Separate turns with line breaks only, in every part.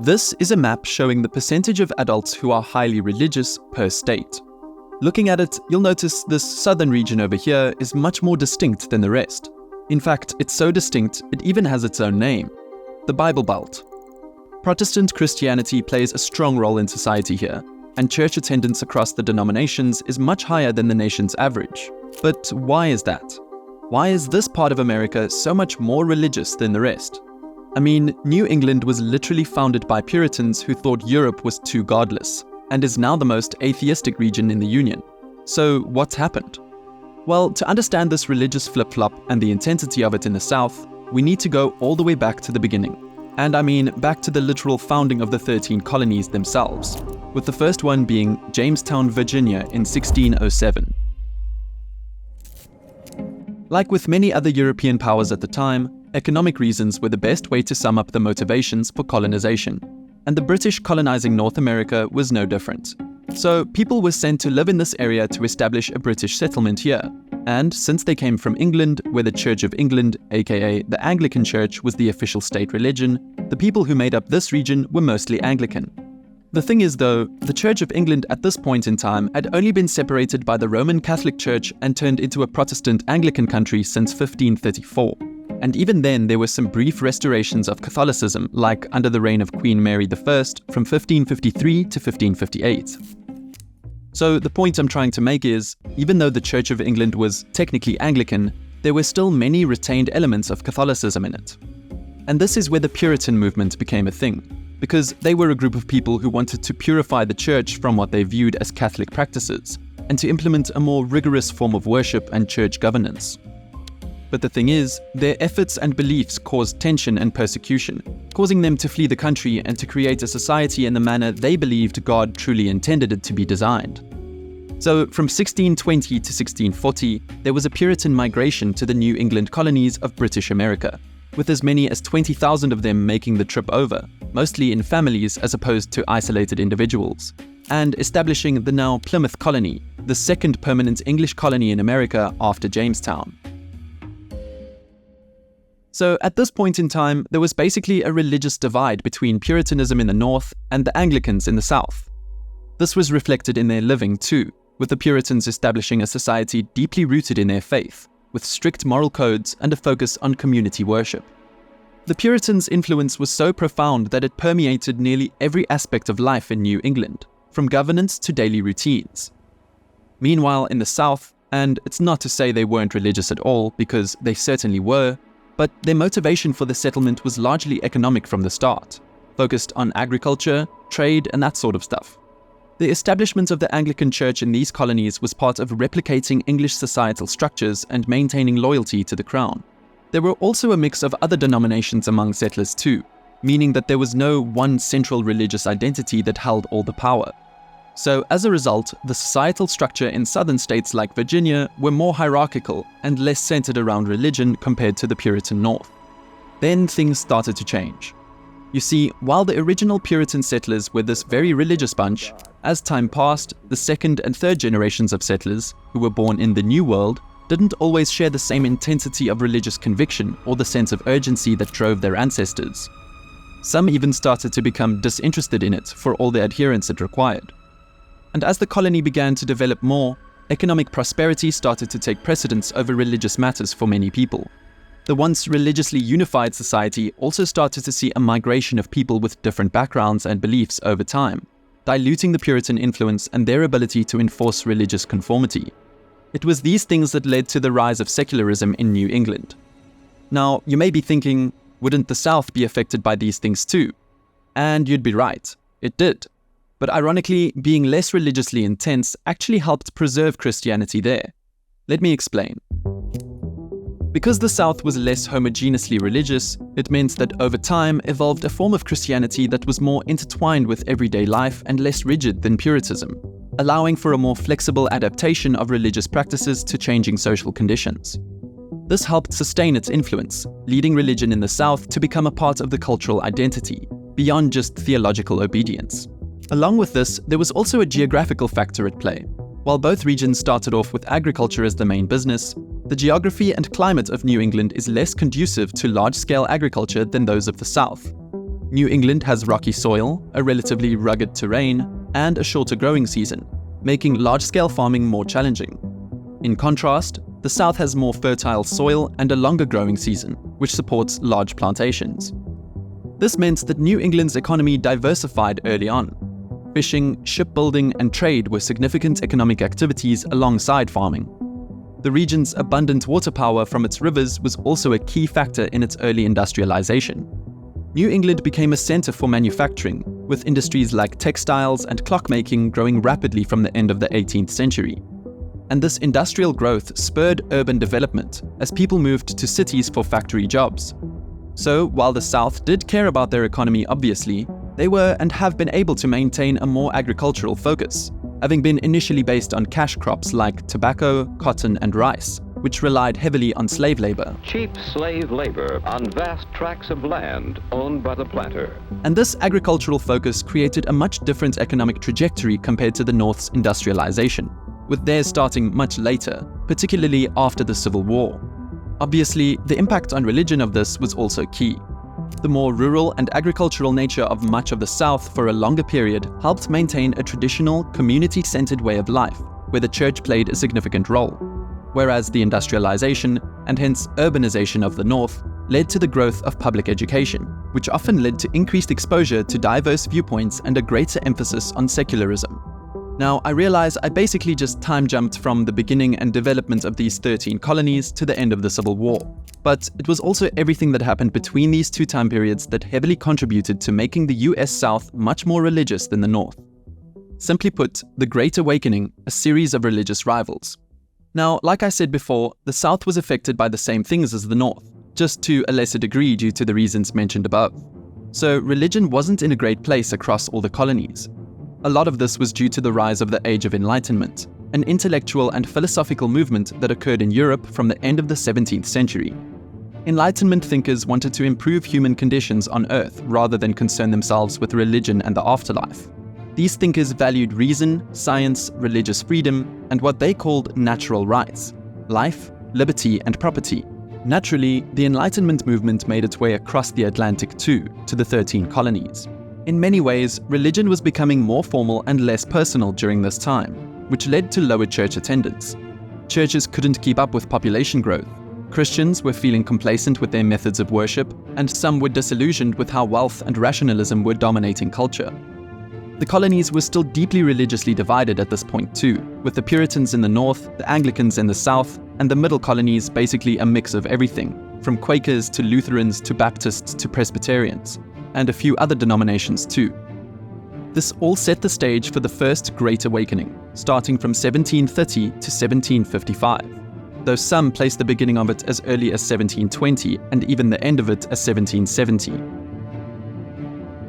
This is a map showing the percentage of adults who are highly religious per state. Looking at it, you'll notice this southern region over here is much more distinct than the rest. In fact, it's so distinct, it even has its own name: the Bible Belt. Protestant Christianity plays a strong role in society here, and church attendance across the denominations is much higher than the nation's average. But why is that? Why is this part of America so much more religious than the rest? I mean, New England was literally founded by Puritans who thought Europe was too godless, and is now the most atheistic region in the Union. So what's happened? Well, to understand this religious flip-flop and the intensity of it in the South, we need to go all the way back to the beginning. And I mean back to the literal founding of the 13 colonies themselves, with the first one being Jamestown, Virginia in 1607. Like with many other European powers at the time, economic reasons were the best way to sum up the motivations for colonization, and the British colonizing North America was no different. So people were sent to live in this area to establish a British settlement here, and since they came from England, where the Church of England, aka the Anglican Church, was the official state religion, the people who made up this region were mostly Anglican. The thing is though, the Church of England at this point in time had only been separated by the Roman Catholic Church and turned into a Protestant Anglican country since 1534. And even then there were some brief restorations of Catholicism, like under the reign of Queen Mary I from 1553 to 1558. So the point I'm trying to make is, even though the Church of England was technically Anglican, there were still many retained elements of Catholicism in it. And this is where the Puritan movement became a thing, because they were a group of people who wanted to purify the church from what they viewed as Catholic practices, and to implement a more rigorous form of worship and church governance. But the thing is, their efforts and beliefs caused tension and persecution, causing them to flee the country and to create a society in the manner they believed God truly intended it to be designed. So from 1620 to 1640, there was a Puritan migration to the New England colonies of British America, with as many as 20,000 of them making the trip over, mostly in families as opposed to isolated individuals, and establishing the now Plymouth colony, the second permanent English colony in America after Jamestown. So at this point in time, there was basically a religious divide between Puritanism in the north and the Anglicans in the south. This was reflected in their living too, with the Puritans establishing a society deeply rooted in their faith, with strict moral codes and a focus on community worship. The Puritans' influence was so profound that it permeated nearly every aspect of life in New England, from governance to daily routines. Meanwhile, in the South, and it's not to say they weren't religious at all, because they certainly were, but their motivation for the settlement was largely economic from the start, focused on agriculture, trade, and that sort of stuff. The establishment of the Anglican Church in these colonies was part of replicating English societal structures and maintaining loyalty to the crown. There were also a mix of other denominations among settlers too, meaning that there was no one central religious identity that held all the power. So as a result, the societal structure in southern states like Virginia were more hierarchical and less centered around religion compared to the Puritan North. Then things started to change. You see, while the original Puritan settlers were this very religious bunch, as time passed, the second and third generations of settlers, who were born in the New World, didn't always share the same intensity of religious conviction or the sense of urgency that drove their ancestors. Some even started to become disinterested in it for all the adherence it required. And as the colony began to develop more, economic prosperity started to take precedence over religious matters for many people. The once religiously unified society also started to see a migration of people with different backgrounds and beliefs over time, diluting the Puritan influence and their ability to enforce religious conformity. It was these things that led to the rise of secularism in New England. Now, you may be thinking, wouldn't the South be affected by these things too? And you'd be right, it did. But ironically, being less religiously intense actually helped preserve Christianity there. Let me explain. Because the South was less homogeneously religious, it meant that over time evolved a form of Christianity that was more intertwined with everyday life and less rigid than Puritanism, allowing for a more flexible adaptation of religious practices to changing social conditions. This helped sustain its influence, leading religion in the South to become a part of the cultural identity, beyond just theological obedience. Along with this, there was also a geographical factor at play. While both regions started off with agriculture as the main business, the geography and climate of New England is less conducive to large-scale agriculture than those of the South. New England has rocky soil, a relatively rugged terrain, and a shorter growing season, making large-scale farming more challenging. In contrast, the South has more fertile soil and a longer growing season, which supports large plantations. This meant that New England's economy diversified early on. Fishing, shipbuilding, and trade were significant economic activities alongside farming. The region's abundant water power from its rivers was also a key factor in its early industrialization. New England became a center for manufacturing, with industries like textiles and clockmaking growing rapidly from the end of the 18th century. And this industrial growth spurred urban development as people moved to cities for factory jobs. So, while the South did care about their economy obviously, they were and have been able to maintain a more agricultural focus, having been initially based on cash crops like tobacco, cotton, and rice, which relied heavily on slave labor.
Cheap slave labor on vast tracts of land owned by the planter.
And this agricultural focus created a much different economic trajectory compared to the North's industrialization, with theirs starting much later, particularly after the Civil War. Obviously, the impact on religion of this was also key. The more rural and agricultural nature of much of the South for a longer period helped maintain a traditional, community-centered way of life, where the church played a significant role, whereas the industrialization, and hence urbanization of the North, led to the growth of public education, which often led to increased exposure to diverse viewpoints and a greater emphasis on secularism. Now, I realize I basically just time-jumped from the beginning and development of these 13 colonies to the end of the Civil War. But it was also everything that happened between these two time periods that heavily contributed to making the US South much more religious than the North. Simply put, the Great Awakening, a series of religious rivals. Now, like I said before, the South was affected by the same things as the North, just to a lesser degree due to the reasons mentioned above. So religion wasn't in a great place across all the colonies. A lot of this was due to the rise of the Age of Enlightenment, an intellectual and philosophical movement that occurred in Europe from the end of the 17th century. Enlightenment thinkers wanted to improve human conditions on Earth rather than concern themselves with religion and the afterlife. These thinkers valued reason, science, religious freedom, and what they called natural rights: life, liberty, and property. Naturally, the Enlightenment movement made its way across the Atlantic too, to the 13 colonies. In many ways, religion was becoming more formal and less personal during this time, which led to lower church attendance. Churches couldn't keep up with population growth. Christians were feeling complacent with their methods of worship, and some were disillusioned with how wealth and rationalism were dominating culture. The colonies were still deeply religiously divided at this point too, with the Puritans in the north, the Anglicans in the south, and the middle colonies basically a mix of everything, from Quakers to Lutherans to Baptists to Presbyterians, and a few other denominations too. This all set the stage for the First Great Awakening, starting from 1730 to 1755, though some place the beginning of it as early as 1720 and even the end of it as 1770.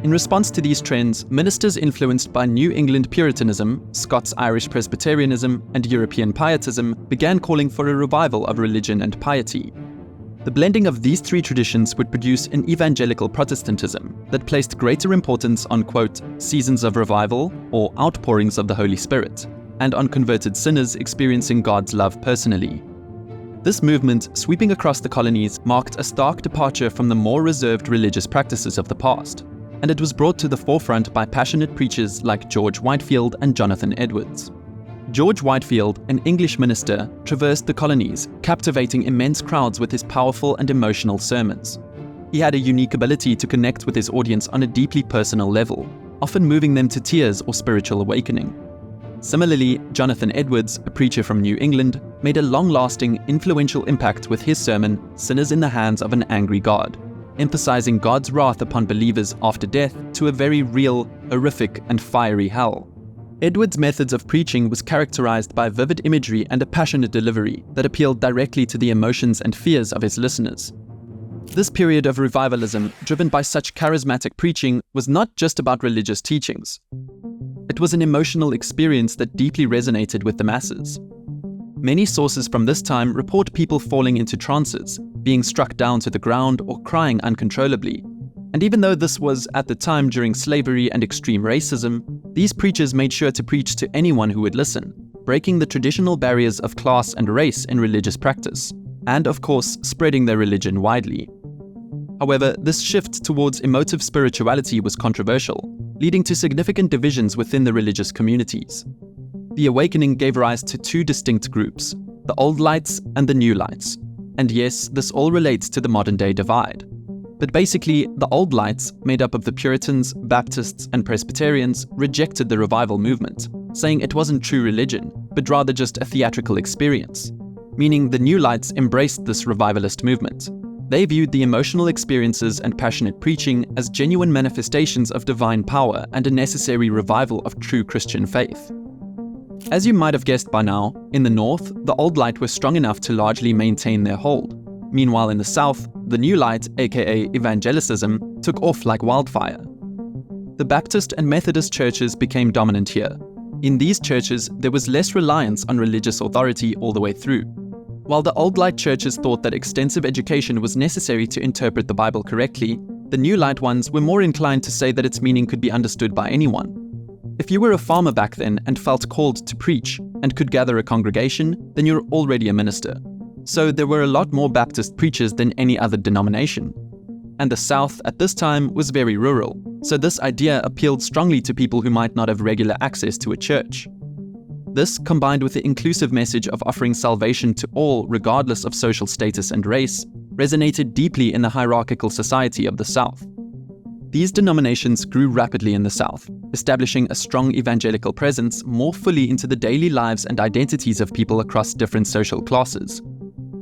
In response to these trends, ministers influenced by New England Puritanism, Scots-Irish Presbyterianism, and European Pietism began calling for a revival of religion and piety. The blending of these three traditions would produce an evangelical Protestantism that placed greater importance on, quote, seasons of revival or outpourings of the Holy Spirit, and on converted sinners experiencing God's love personally. This movement, sweeping across the colonies, marked a stark departure from the more reserved religious practices of the past, and it was brought to the forefront by passionate preachers like George Whitefield and Jonathan Edwards. George Whitefield, an English minister, traversed the colonies, captivating immense crowds with his powerful and emotional sermons. He had a unique ability to connect with his audience on a deeply personal level, often moving them to tears or spiritual awakening. Similarly, Jonathan Edwards, a preacher from New England, made a long-lasting, influential impact with his sermon, Sinners in the Hands of an Angry God, emphasizing God's wrath upon believers after death to a very real, horrific, and fiery hell. Edwards' methods of preaching was characterized by vivid imagery and a passionate delivery that appealed directly to the emotions and fears of his listeners. This period of revivalism, driven by such charismatic preaching, was not just about religious teachings. It was an emotional experience that deeply resonated with the masses. Many sources from this time report people falling into trances, being struck down to the ground, or crying uncontrollably. And even though this was at the time during slavery and extreme racism, these preachers made sure to preach to anyone who would listen, breaking the traditional barriers of class and race in religious practice, and of course, spreading their religion widely. However, this shift towards emotive spirituality was controversial, leading to significant divisions within the religious communities. The awakening gave rise to two distinct groups, the Old Lights and the New Lights. And yes, this all relates to the modern-day divide. But basically, the Old Lights, made up of the Puritans, Baptists, and Presbyterians, rejected the revival movement, saying it wasn't true religion, but rather just a theatrical experience. Meaning the New Lights embraced this revivalist movement. They viewed the emotional experiences and passionate preaching as genuine manifestations of divine power and a necessary revival of true Christian faith. As you might have guessed by now, in the North, the Old Light were strong enough to largely maintain their hold. Meanwhile, in the South, the New Light, aka evangelicism, took off like wildfire. The Baptist and Methodist churches became dominant here. In these churches, there was less reliance on religious authority all the way through. While the Old Light churches thought that extensive education was necessary to interpret the Bible correctly, the New Light ones were more inclined to say that its meaning could be understood by anyone. If you were a farmer back then and felt called to preach and could gather a congregation, then you're already a minister. So there were a lot more Baptist preachers than any other denomination. And the South at this time was very rural, so this idea appealed strongly to people who might not have regular access to a church. This, combined with the inclusive message of offering salvation to all regardless of social status and race, resonated deeply in the hierarchical society of the South. These denominations grew rapidly in the South, establishing a strong evangelical presence more fully into the daily lives and identities of people across different social classes.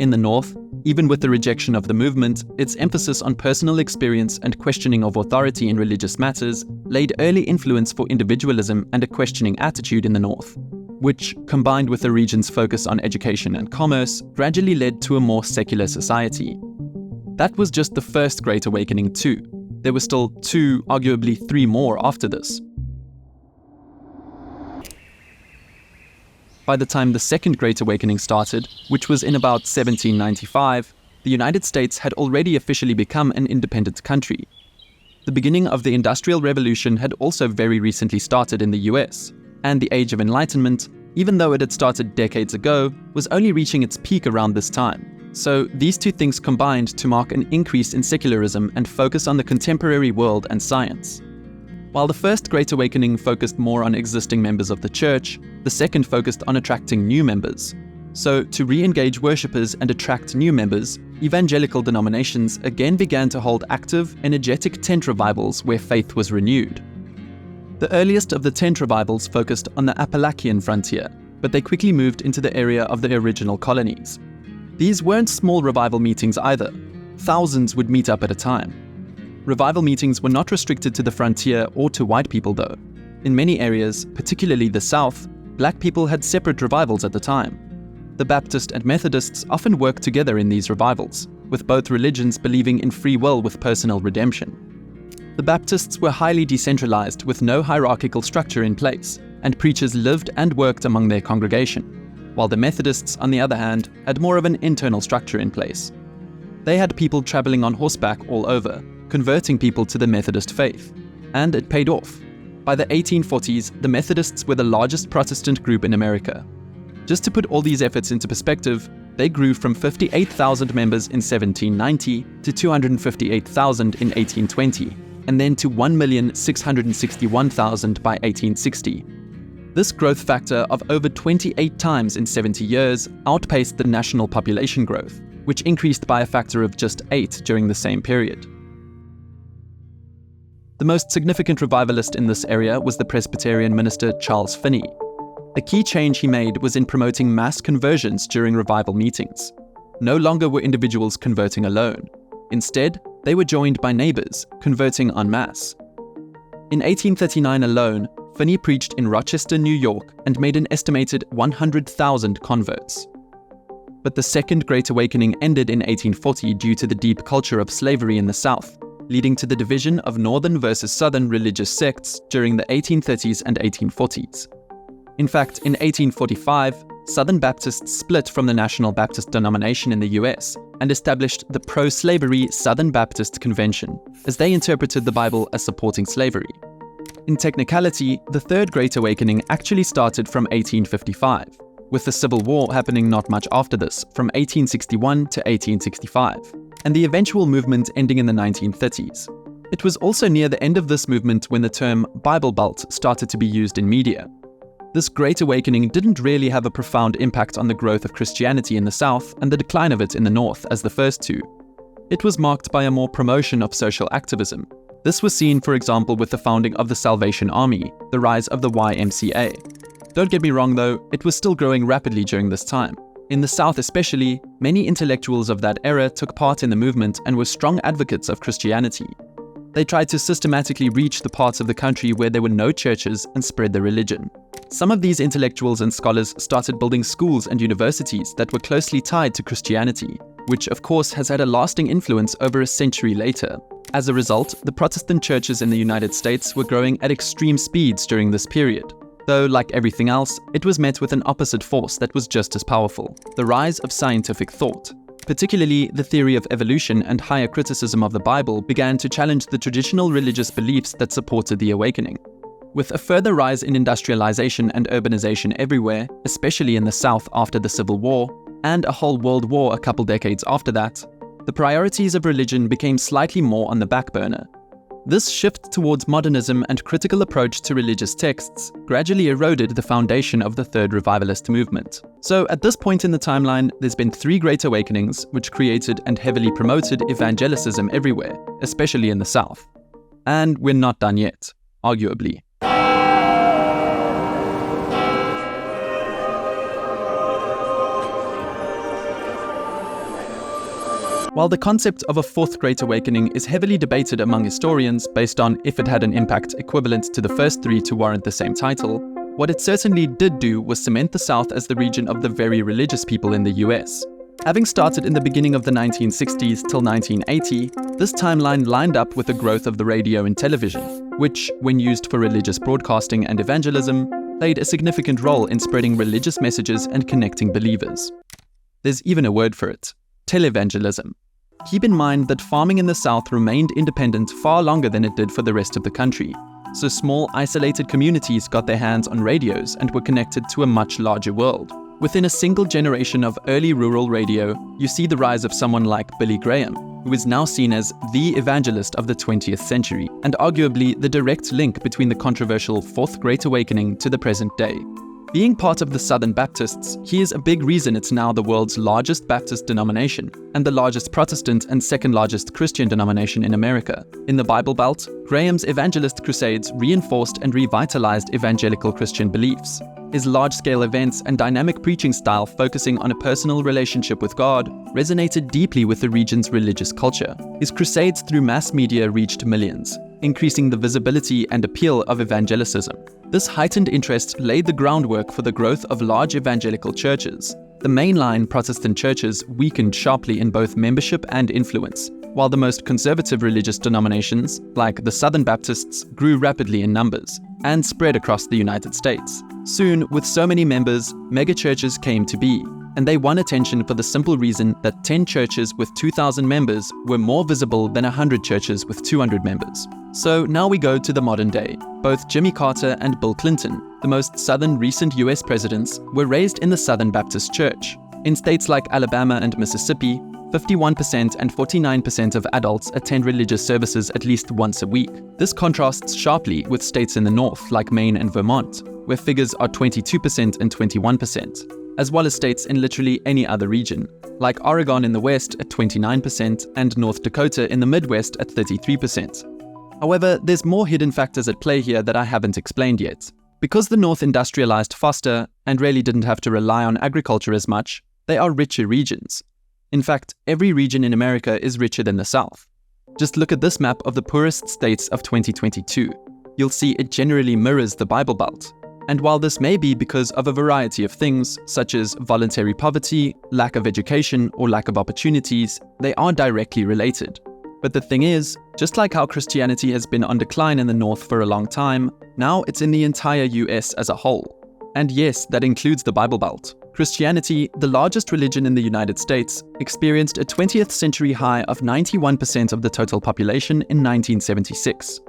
In the North, even with the rejection of the movement, its emphasis on personal experience and questioning of authority in religious matters laid early influence for individualism and a questioning attitude in the North, which, combined with the region's focus on education and commerce, gradually led to a more secular society. That was just the first Great Awakening too. There were still two, arguably three more after this. By the time the Second Great Awakening started, which was in about 1795, the United States had already officially become an independent country. The beginning of the Industrial Revolution had also very recently started in the US, and the Age of Enlightenment, even though it had started decades ago, was only reaching its peak around this time. So these two things combined to mark an increase in secularism and focus on the contemporary world and science. While the First Great Awakening focused more on existing members of the church, the second focused on attracting new members. So to re-engage worshippers and attract new members, evangelical denominations again began to hold active, energetic tent revivals where faith was renewed. The earliest of the tent revivals focused on the Appalachian frontier, but they quickly moved into the area of the original colonies. These weren't small revival meetings either. Thousands would meet up at a time. Revival meetings were not restricted to the frontier or to white people though. In many areas, particularly the South, black people had separate revivals at the time. The Baptists and Methodists often worked together in these revivals, with both religions believing in free will with personal redemption. The Baptists were highly decentralized with no hierarchical structure in place, and preachers lived and worked among their congregation, while the Methodists, on the other hand, had more of an internal structure in place. They had people traveling on horseback all over, converting people to the Methodist faith, and it paid off. By the 1840s, the Methodists were the largest Protestant group in America. Just to put all these efforts into perspective, they grew from 58,000 members in 1790 to 258,000 in 1820, and then to 1,661,000 by 1860. This growth factor of over 28 times in 70 years outpaced the national population growth, which increased by a factor of just 8 during the same period. The most significant revivalist in this area was the Presbyterian minister Charles Finney. A key change he made was in promoting mass conversions during revival meetings. No longer were individuals converting alone. Instead, they were joined by neighbors, converting en masse. In 1839 alone, Finney preached in Rochester, New York, and made an estimated 100,000 converts. But the Second Great Awakening ended in 1840 due to the deep culture of slavery in the South, leading to the division of northern versus southern religious sects during the 1830s and 1840s. In fact, in 1845, Southern Baptists split from the National Baptist denomination in the US and established the pro-slavery Southern Baptist Convention, as they interpreted the Bible as supporting slavery. In technicality, the Third Great Awakening actually started from 1855, with the Civil War happening not much after this, from 1861 to 1865. and the eventual movement ending in the 1930s. It was also near the end of this movement when the term Bible Belt started to be used in media. This Great Awakening didn't really have a profound impact on the growth of Christianity in the South and the decline of it in the North as the first two. It was marked by a more promotion of social activism. This was seen, for example, with the founding of the Salvation Army, the rise of the YMCA. Don't get me wrong though, it was still growing rapidly during this time. In the South especially, many intellectuals of that era took part in the movement and were strong advocates of Christianity. They tried to systematically reach the parts of the country where there were no churches and spread the religion. Some of these intellectuals and scholars started building schools and universities that were closely tied to Christianity, which of course has had a lasting influence over a century later. As a result, the Protestant churches in the United States were growing at extreme speeds during this period. Though, like everything else, it was met with an opposite force that was just as powerful: the rise of scientific thought. Particularly, the theory of evolution and higher criticism of the Bible began to challenge the traditional religious beliefs that supported the awakening. With a further rise in industrialization and urbanization everywhere, especially in the South after the Civil War, and a whole world war a couple decades after that, the priorities of religion became slightly more on the back burner. This shift towards modernism and critical approach to religious texts gradually eroded the foundation of the Third Revivalist movement. So at this point in the timeline, there's been 3 Great Awakenings which created and heavily promoted evangelicism everywhere, especially in the South. And we're not done yet, arguably. While the concept of a Fourth Great Awakening is heavily debated among historians based on if it had an impact equivalent to the first 3 to warrant the same title, what it certainly did do was cement the South as the region of the very religious people in the US. Having started in the beginning of the 1960s till 1980, this timeline lined up with the growth of the radio and television, which, when used for religious broadcasting and evangelism, played a significant role in spreading religious messages and connecting believers. There's even a word for it: televangelism. Keep in mind that farming in the South remained independent far longer than it did for the rest of the country, so small isolated communities got their hands on radios and were connected to a much larger world. Within a single generation of early rural radio, you see the rise of someone like Billy Graham, who is now seen as the evangelist of the 20th century, and arguably the direct link between the controversial Fourth Great Awakening to the present day. Being part of the Southern Baptists, he is a big reason it's now the world's largest Baptist denomination, and the largest Protestant and second largest Christian denomination in America. In the Bible Belt, Graham's evangelist crusades reinforced and revitalized evangelical Christian beliefs. His large-scale events and dynamic preaching style focusing on a personal relationship with God resonated deeply with the region's religious culture. His crusades through mass media reached millions, increasing the visibility and appeal of evangelicism. This heightened interest laid the groundwork for the growth of large evangelical churches. The mainline Protestant churches weakened sharply in both membership and influence, while the most conservative religious denominations, like the Southern Baptists, grew rapidly in numbers and spread across the United States. Soon, with so many members, megachurches came to be, and they won attention for the simple reason that 10 churches with 2,000 members were more visible than 100 churches with 200 members. So now we go to the modern day. Both Jimmy Carter and Bill Clinton, the most southern recent US presidents, were raised in the Southern Baptist Church. In states like Alabama and Mississippi, 51% and 49% of adults attend religious services at least once a week. This contrasts sharply with states in the north like Maine and Vermont, where figures are 22% and 21%, as well as states in literally any other region, like Oregon in the west at 29% and North Dakota in the Midwest at 33%. However, there's more hidden factors at play here that I haven't explained yet. Because the North industrialized faster and really didn't have to rely on agriculture as much, they are richer regions. In fact, every region in America is richer than the South. Just look at this map of the poorest states of 2022. You'll see it generally mirrors the Bible Belt. And while this may be because of a variety of things, such as voluntary poverty, lack of education, or lack of opportunities, they are directly related. But the thing is, just like how Christianity has been on decline in the North for a long time, now it's in the entire US as a whole. And yes, that includes the Bible Belt. Christianity, the largest religion in the United States, experienced a 20th century high of 91% of the total population in 1976.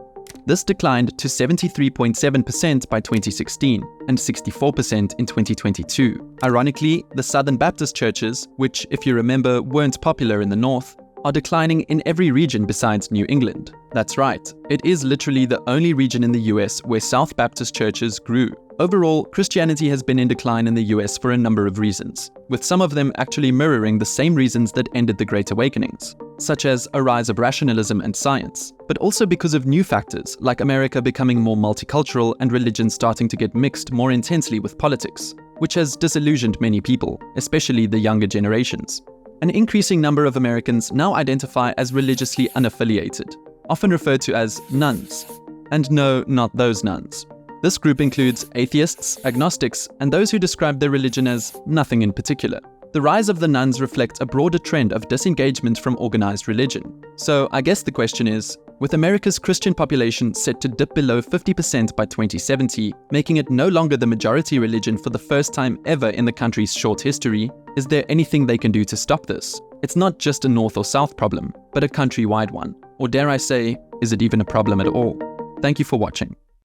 This declined to 73.7% by 2016 and 64% in 2022. Ironically, the Southern Baptist churches, which, if you remember, weren't popular in the North, are declining in every region besides New England. That's right, it is literally the only region in the US where South Baptist churches grew. Overall, Christianity has been in decline in the US for a number of reasons, with some of them actually mirroring the same reasons that ended the Great Awakenings, such as a rise of rationalism and science, but also because of new factors like America becoming more multicultural and religion starting to get mixed more intensely with politics, which has disillusioned many people, especially the younger generations. An increasing number of Americans now identify as religiously unaffiliated, often referred to as nuns. And no, not those nuns. This group includes atheists, agnostics, and those who describe their religion as nothing in particular. The rise of the nuns reflects a broader trend of disengagement from organized religion. So I guess the question is, with America's Christian population set to dip below 50% by 2070, making it no longer the majority religion for the first time ever in the country's short history, is there anything they can do to stop this? It's not just a North or South problem, but a countrywide one. Or dare I say, is it even a problem at all? Thank you for watching.